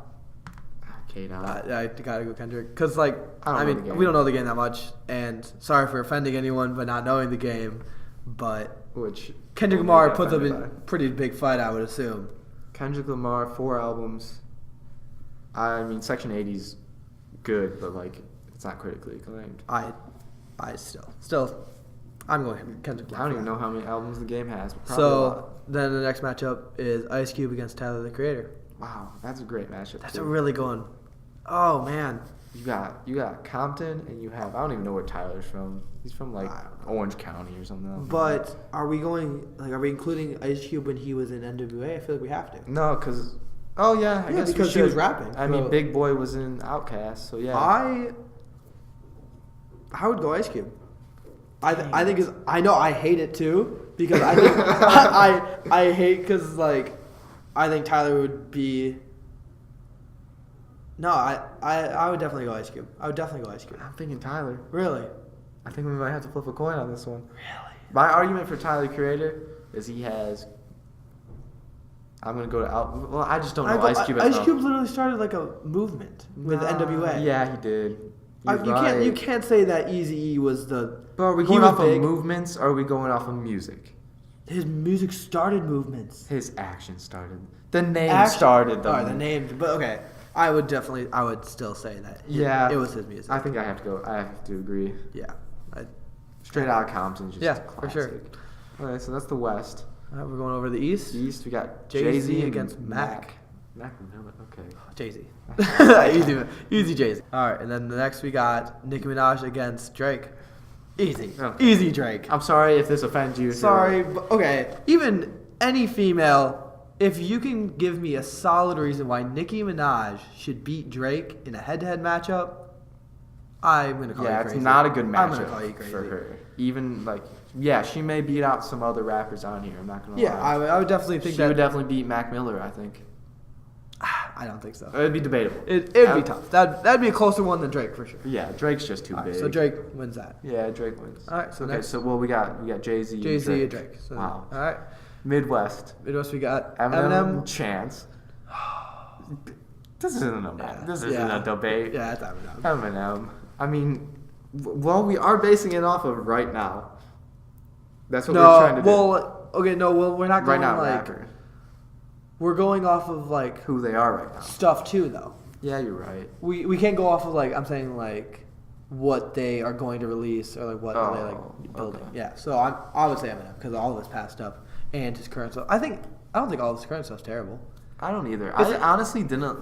Okay, now. I gotta go Kendrick because, like, I don't know The mean, Game. we don't know the game that much, and sorry for offending anyone by not knowing the game, but Which Kendrick we'll Lamar get puts up offended a by. pretty big fight, I would assume. Kendrick Lamar, 4 albums. I mean, Section 80's good, but like, it's not critically acclaimed. I still, I'm going Kendrick Lamar. I don't even know how many albums the game has. But probably a So lot. then the next matchup is Ice Cube against Tyler the Creator. Wow, that's a great matchup. That's too. a really good one. Oh man. You got Compton, and you have I don't even know where Tyler's from. He's from like I don't Orange County or something. But are we including Ice Cube when he was in NWA? I feel like we have to. No, because I guess because we he was should. rapping. I mean, Big Boy was in Outkast, so yeah. I would go Ice Cube. I think is I know I hate it too because I think I hate because like I think Tyler would be. No, I would definitely go Ice Cube. I would definitely go Ice Cube. I'm thinking Tyler. Really? I think we might have to flip a coin on this one. Really? My argument for Tyler the Creator is he has. I'm gonna go to out. Well, I just don't know Ice Cube. Ice Cube literally started like a movement with NWA. Yeah, he did. You can't say that Eazy-E was the. But are we he going was off big. of movements or are we going off of music? His music started movements. His action started. The name started them. All right, the name. But okay, I would still say that. Yeah. It was his music. I think I have to go. I have to agree. Yeah. Straight out of Compton, just Yeah, a for sure. classic. Okay, so that's the West. All right, we're going over the East. The East, we got Jay-Z Jay-Z against and Mac. Mac Miller, okay. Jay-Z. Easy Jay-Z. All right, and then the next we got Nicki Minaj against Drake. Easy. Okay. Easy Drake. I'm sorry if this offends you. Sorry, but okay. Even any female, if you can give me a solid reason why Nicki Minaj should beat Drake in a head-to-head matchup, I'm gonna call you Yeah, crazy. it's not a good I'm gonna call you matchup crazy. for her. Even like, yeah, she may beat out some other rappers on here. I'm not gonna Yeah, lie. I would definitely think She that. would definitely beat Mac Miller, I think. I don't think so. It'd be debatable. It'd be tough. That'd be a closer one than Drake for sure. Yeah, Drake's just too All right, big. so Drake wins that. Yeah, Drake wins. All right, so okay, next- so we got Jay-Z, Jay-Z and and Drake. So, Wow. All right. Midwest. Midwest we got Eminem, Eminem. Chance. This isn't a Yeah. this isn't a debate. Yeah, it's Eminem. Eminem. I mean, well, we are basing it off of right now. That's what we're trying to do. We're not going Right now, like rapper. we're going off of like Who they are right now. stuff too though. Yeah, you're right. We can't go off of like I'm saying like what they are going to release or like what Oh, they like building. okay. Yeah, so I would say Eminem because all of his past stuff and his current stuff. I don't think all of his current stuff's terrible. I don't either. Is I it- honestly didn't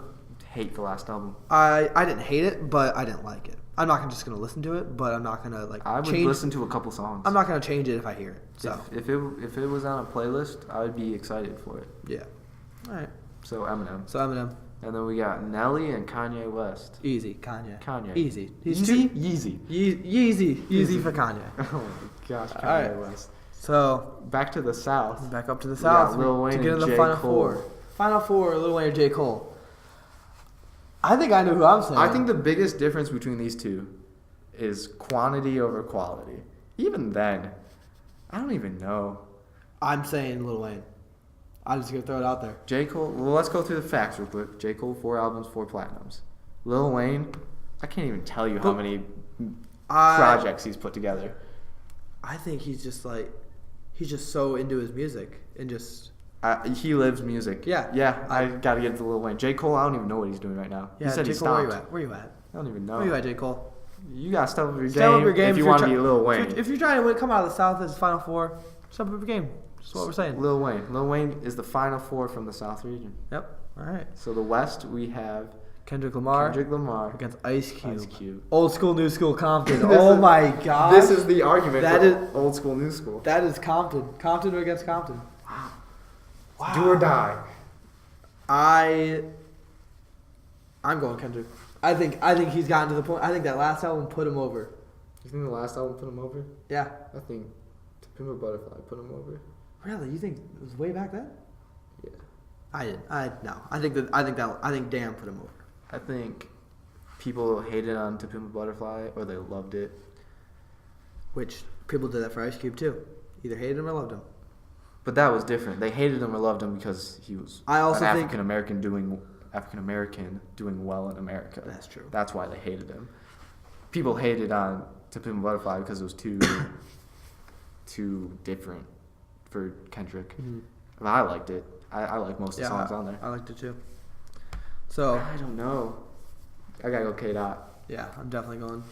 hate the last album. I didn't hate it, but I didn't like it. I'm not just gonna listen to it, but I'm not gonna like I would change. listen to a couple songs. I'm not gonna change it if I hear it. So If it was on a playlist, I would be excited for it. yeah, all right. So Eminem. So Eminem, And then we got Nelly and Kanye West. easy. Kanye, Easy. He's Yeezy? too Yeezy. Yeezy for Kanye. Oh my gosh, Kanye All right. West. So Back to the South. back up to the We got south Lil Wayne to get and in the J. final Cole. four. Final four, Lil Wayne or J. Cole. I think I know who I'm saying. I think the biggest difference between these two is quantity over quality. Even then, I don't even know. I'm saying Lil Wayne. I'm just gonna throw it out there. J. Cole, well, let's go through the facts real quick. J. Cole, 4 albums, 4 platinums. Lil Wayne, I can't even tell you how But many I- projects he's put together. I think he's just so into his music and just He lives music. Yeah. Yeah, I gotta get to Lil Wayne. J. Cole, I don't even know what he's doing right now. yeah. He said J. he Cole, stopped. where you at? I don't even know. Where you at, J. Cole? You gotta step up your Step up game, your game if you you're want to try- be Lil Wayne. If you're trying to come out of the South as Final Four, step up your game. That's what we're saying. Lil Wayne. Lil Wayne is the final 4 from the South region. Yep. All right. So the West, we have Kendrick Lamar Kendrick Lamar. against Ice Cube. Ice Cube. Old school, new school, Compton. This Oh is- my God. This is the argument That for is- old school, new school. That is Compton. Compton against Compton. Wow. Do or die. I'm going Kendrick. I think he's gotten to the point. I think that last album put him over. You think the last album put him over? Yeah. I think To Pimp a Butterfly put him over. Really? You think it was way back then? Yeah. I didn't. No. I think Damn put him over. I think people hated on To Pimp a Butterfly or they loved it. Which people did that for Ice Cube too. Either hated him or loved him. But that was different. They hated him or loved him because he was I also an think- African American doing well in America. That's true. That's why they hated him. People hated on To Pimp a Butterfly because it was too different for Kendrick. Mm-hmm. But I liked it. I like most of the songs on there. I liked it too. So I don't know. I gotta go K-Dot. yeah, I'm definitely going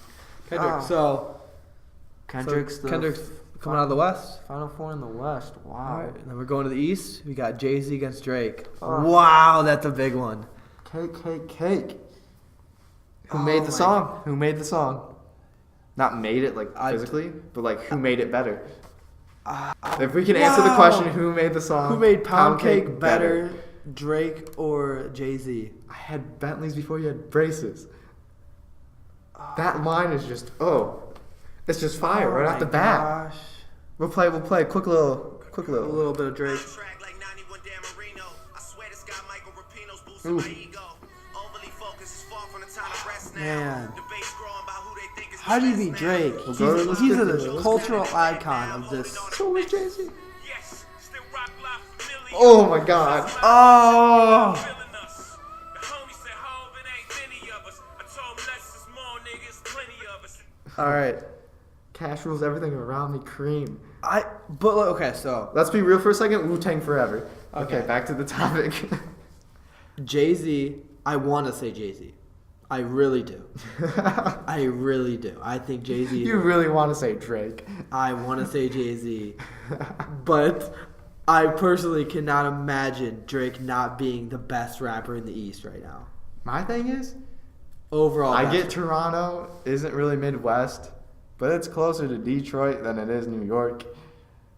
Kendrick. Oh. So Kendrick's Kendrick's Coming out of the West. Final four in the West. All Wow. right, and then we're going to the East. We got Jay-Z against Drake. Oh. Wow, that's a big one. Cake. Who Oh made the my- song? Who made the song? Not made it like I- physically, but like who made it better? If we can answer the Wow. question, who made the song? Who made Pound Cake better, Drake or Jay-Z? I had Bentleys before you had braces. That line is just it's just fire right off the bat. Gosh. We'll play. Quick A little. little bit of Drake. Track like 91 Dan Marino. I swear this guy Michael Rapino's boosting Ooh. my ego. Overly focused is far from the time to rest now. Man. Debates growing about who they think is How do you the beat best Drake? now. Let's go He's to a the- cultural icon of this. So is Jay-Z. Yes, still rock life familiar. Oh my God. Oh! Feeling us. The homie said, "Hov, it ain't many of us." I told him less is more, niggas, plenty of us. All right. Cash rules everything around me. Cream. So Let's be real for a second. Wu-Tang forever. Okay, Okay. back to the topic. Jay-Z, I want to say Jay-Z. I really do. I really do. I think Jay-Z. You really want to say Drake? I want to say Jay-Z, but I personally cannot imagine Drake not being the best rapper in the East right now. My thing is, Overall, I best get Toronto isn't really Midwest, but it's closer to Detroit than it is New York.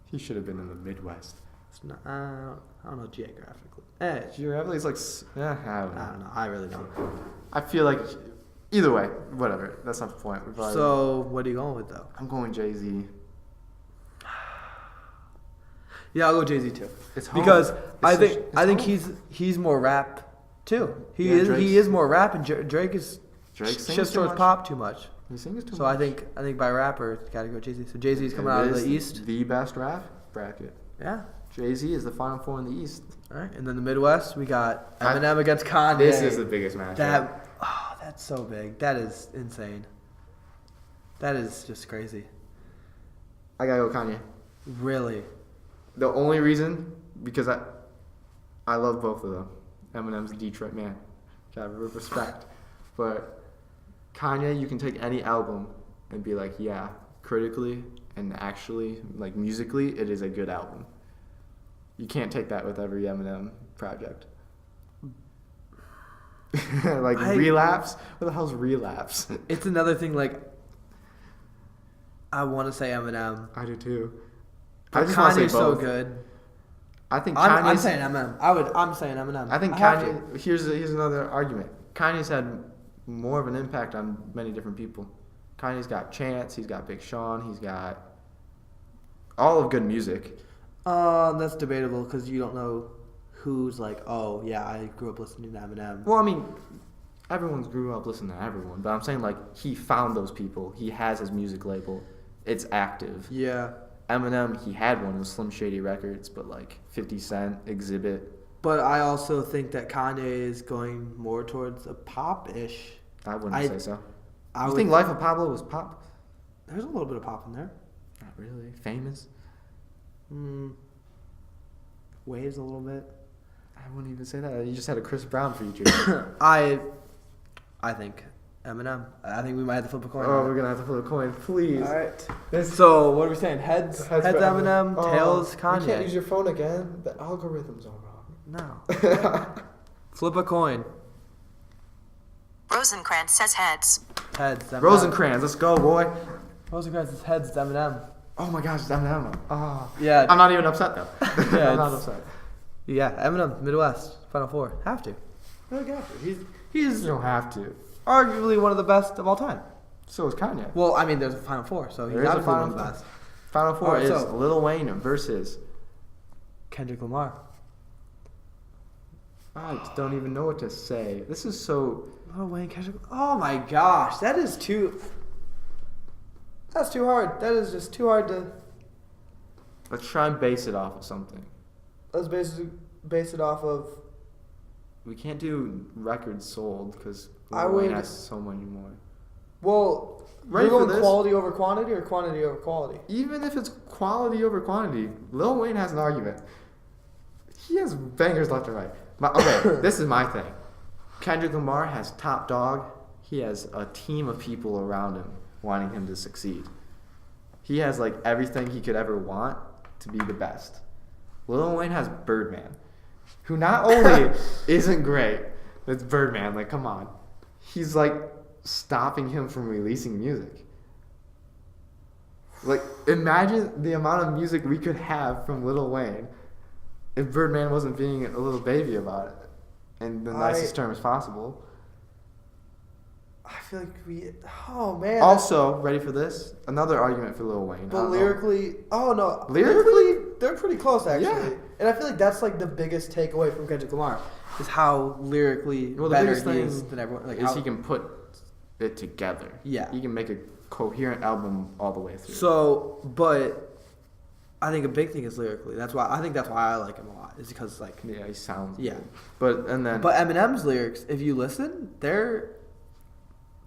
He should have been in the Midwest. It's not, I don't know geographically. Geographically, it's like, I don't know. I don't know. I really don't. I feel like either way, whatever. That's not the point. We've already- So, what are you going with though? I'm going Jay-Z. Yeah, I'll go Jay-Z too. It's home. Because I It's think just- it's I think home. he's more rap too. He Yeah, is Drake's- he is more rap, and Drake is Drake sings shifts too towards much. pop too much. He sings too So much. I think by rapper, gotta go Jay-Z. So Jay-Z's coming It out of is the East. The best rap bracket. Yeah. Jay-Z is the final four in the East. All right, and then the Midwest, we got I- Eminem against Kanye. This is the biggest matchup. That's so big. That is insane. That is just crazy. I gotta go Kanye. Really. The only reason, because I love both of them. Eminem's a Detroit man. Gotta have respect. But Kanye, you can take any album and be like, yeah, critically and actually, like musically, it is a good album. You can't take that with every Eminem project. Like Relapse? What the hell's Relapse? It's another thing. Like, I want to say Eminem. I do too. But just wanna say Kanye's so both. good. I think I'm Kanye's... saying Eminem. I'm saying Eminem. I think have to. Kanye. Here's another argument. Kanye's had more of an impact on many different people. Kanye's got Chance. He's got Big Sean. He's got all of good music. That's debatable because you don't know who's like, oh yeah, I grew up listening to Eminem. Well, I mean, everyone's grew up listening to everyone, but I'm saying like he found those people. He has his music label. It's active. Yeah, Eminem, he had one. It was Slim Shady Records, but like 50 Cent, Exhibit. but I also think that Kanye is going more towards a pop-ish. I wouldn't say so. I You would think Life of Pablo was pop? There's a little bit of pop in there. Not really. Famous? Waves a little bit. I wouldn't even say that. You just had a Chris Brown feature. I think Eminem. I think we might have to flip a coin. Oh, we're gonna have to flip a coin, please. All right. This So what are we saying? Heads for Eminem, Oh, tails You can't Kanye. use your phone again. The algorithms are wrong. No. Flip a coin. Rosencrantz says heads. Heads. Eminem. Rosencrantz, let's go, boy. Rosencrantz is heads. It's Eminem. Oh my gosh, it's Eminem. Oh. Yeah. I'm not even upset though. Yeah, I'm not it's- upset. Yeah. Eminem. Midwest. Final Four. Have to. He's You don't have to. arguably one of the best of all time. So is Kanye. Well, I mean, there's a Final Four, so he's There is a obviously one Final of the Four. best. Final Four Alright, is so- Lil Wayne versus. Kendrick Lamar. I don't even know what to say. This is so. Lil Wayne, Kendrick. Oh my gosh, that is too. That's too hard. That is just too hard to. Let's try and base it off of something. Let's basically base it off of. We can't do records sold because I Lil Wayne would- has so many more. Well, Ready you're for going this? quality over quantity or quantity over quality? Even if it's quality over quantity, Lil Wayne has an argument. He has bangers left and right. Okay, this is my thing. Kendrick Lamar has top dog. He has a team of people around him wanting him to succeed. He has like everything he could ever want to be the best. Lil Wayne has Birdman, who not only isn't great, it's Birdman. Like, come on. He's like stopping him from releasing music. Like, imagine the amount of music we could have from Lil Wayne if Birdman wasn't being a little baby about it in the nicest terms possible. I feel like we. Oh man. Also, ready for this? Another argument for Lil Wayne. But lyrically, Lyrically? they're pretty close actually. Yeah. And I feel like that's like the biggest takeaway from Kendrick Lamar is how lyrically Well, the better biggest he thing is than everyone. Like is how, he can put it together. Yeah. He can make a coherent album all the way through. So, but I think a big thing is lyrically. That's why I like him a lot. Is because like yeah, he sounds yeah. good. But Eminem's lyrics, if you listen, they're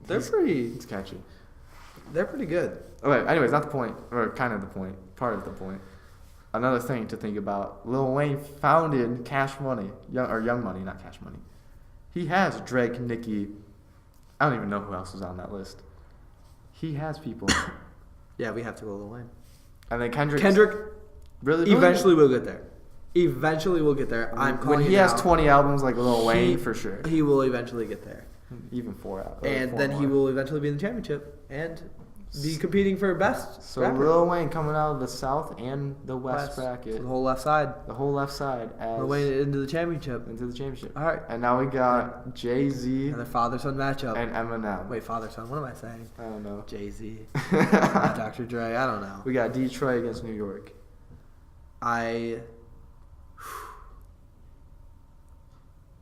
pretty. It's catchy. They're pretty good. Okay, anyways, not the point, or kind of the point, part of the point. Another thing to think about: Lil Wayne founded Cash Money, Young Money, not Cash Money. He has Drake, Nicki. I don't even know who else is on that list. He has people. Yeah, we have to go Lil Wayne. And then Kendrick Really eventually we'll get there. Eventually we'll get there. I'm calling when he it has now. 20 albums like Lil Wayne, for sure. He will eventually get there. Even 4 out. And then he will eventually be in the championship and be competing for best So rapper. Lil Wayne coming out of the South and the West bracket. So the whole left side. The whole left side as Lil Wayne into the championship. into the championship. All right. And now we got Jay-Z Another father-son matchup. and Eminem. Wait, father-son. What am I saying? I don't know. Jay-Z. Dr. Dre. I don't know. We got Detroit against New York. I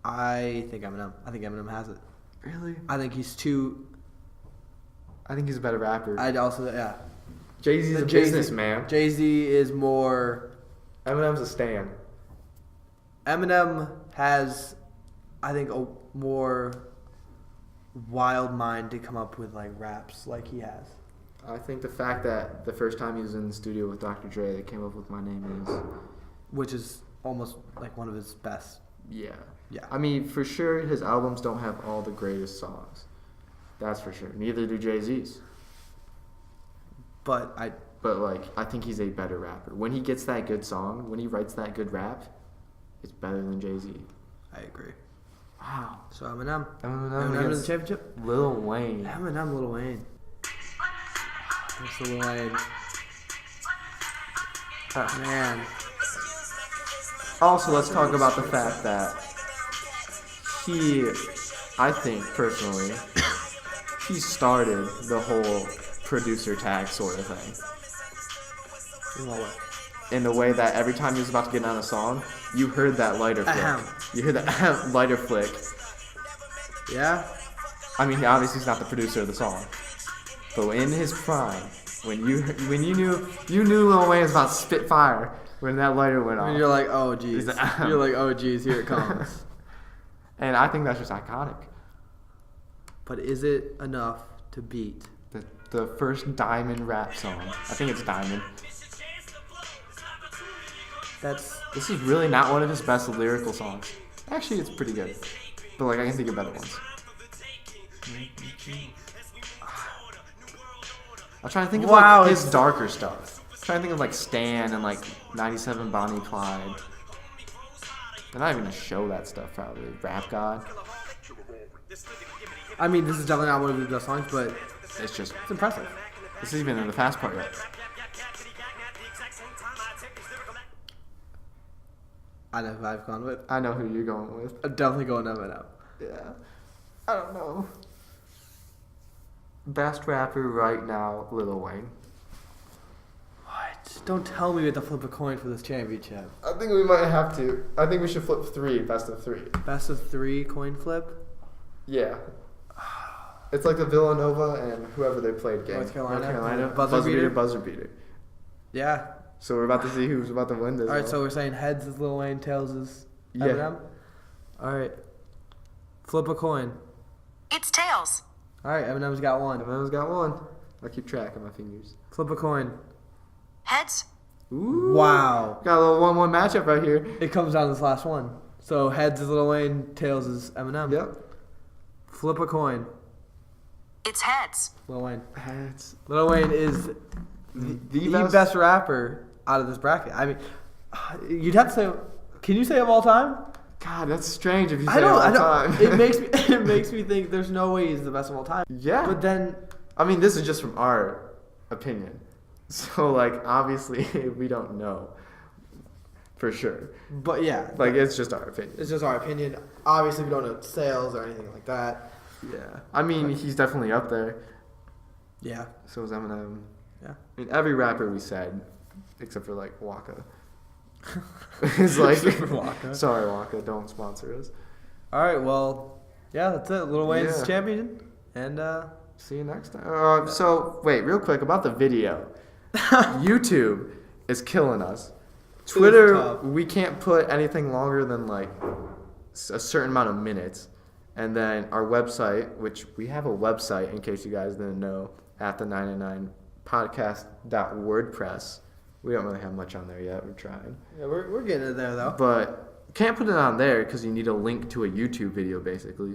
think Eminem. I think Eminem has it. Really? I think he's too. I think he's a better rapper. I'd also Jay-Z's a businessman. Jay-Z is more. Eminem's a stan. Eminem has, I think, a more wild mind to come up with like raps like he has. I think the fact that the first time he was in the studio with Dr. Dre that came up with My Name Is. Which is almost like one of his best. Yeah. Yeah. I mean, for sure, his albums don't have all the greatest songs. That's for sure. Neither do Jay-Z's. But like, I think he's a better rapper. When he gets that good song, when he writes that good rap, it's better than Jay-Z. I agree. Wow. So Eminem. Eminem in the against championship. Lil Wayne. Eminem, Lil Wayne. That's Lil Wayne. Man. Also, let's talk about the fact that I think personally, he started the whole producer tag sort of thing. In what way? In the way that every time he was about to get on a song, you heard that lighter flick. Ahem. You heard that lighter flick. Yeah? I mean, obviously he's not the producer of the song, but in his prime, when you knew Lil Wayne was about to spit fire when that lighter went off. And you're like, oh geez. He's You're like, oh geez, here it comes. And I think that's just iconic. But is it enough to beat? The first Diamond rap song. I think it's Diamond. This is really not one of his best lyrical songs. Actually, it's pretty good, but like I can think of better ones. I'm trying to think of like his darker stuff. I'm trying to think of like Stan and like 97 Bonnie Clyde. They're not even gonna show that stuff probably. Rap God. I mean, this is definitely not one of his best songs, but It's impressive. This is even in the fast part yet. I know who I've gone with. I know who you're going with. I'm definitely going Eminem. Yeah. I don't know. Best rapper right now, Lil Wayne. What? Don't tell me we have to flip a coin for this championship. I think we might have to. I think we should flip 3, best of 3. Best of 3 coin flip? Yeah. It's like the Villanova and whoever they played game. North Carolina. Buzzer Buzzer beater. Yeah. So we're about to see who's about to win this. All right, so we're saying heads is Lil Wayne, tails is Eminem? All right. Flip a coin. It's tails. All right, Eminem's got one. Eminem's got one. I'll keep track of my fingers. Flip a coin. Heads. Ooh. Wow. Got a little 1-1 matchup right here. It comes down to this last one. So heads is Lil Wayne, tails is Eminem. Yep. Flip a coin. It's heads. Lil Wayne. Heads. Lil Wayne is the best rapper out of this bracket. I mean, you'd have to say. Can you say of all time? God, that's strange if you say I don't. all I time. don't. It makes me think there's no way he's the best of all time. Yeah. But then, I mean, this is just from our opinion. So, like, obviously, we don't know for sure. but yeah, Like, it's just our opinion. it's just our opinion. Obviously, we don't know sales or anything like that. Yeah. I mean, he's definitely up there. Yeah. So is Eminem. Yeah. I mean, every rapper we said, except for, like, Waka. It's like, Except for Waka. Sorry, Waka, don't sponsor us. All right. Well, yeah, that's it. Lil Wayne's Yeah. champion, and See you next time. So, wait, real quick about the video. YouTube is killing us. Twitter, tough. we can't put anything longer than like a certain amount of minutes. And then our website, which we have a website in case you guys didn't know, at the 999podcast.wordpress. We don't really have much on there yet. We're trying. yeah, we're getting it there though. But can't put it on there because you need a link to a YouTube video basically.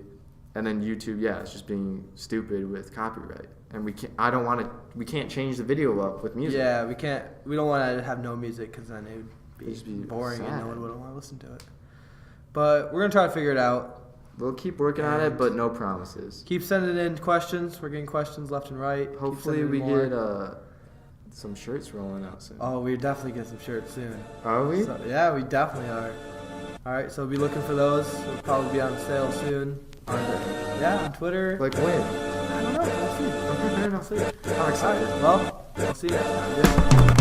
And then YouTube, yeah, it's just being stupid with copyright. And we can't. I don't want to. We can't change the video up with music. Yeah, we can't. We don't want to have no music because then it would It'd just be be boring and sad. no one would want to listen to it. But we're gonna try to figure it out. We'll keep working on it, but no promises. Keep sending in questions. We're getting questions left and right. Keep Hopefully, sending we in more. get some shirts rolling out soon. Oh, we definitely get some shirts soon. Are we? So, yeah, we definitely are. All right, so be looking for those. They'll probably be on sale soon. Yeah, on Twitter. Like when? I don't know. We'll see. Okay, fair enough. I'm excited. Well, we'll see you next time.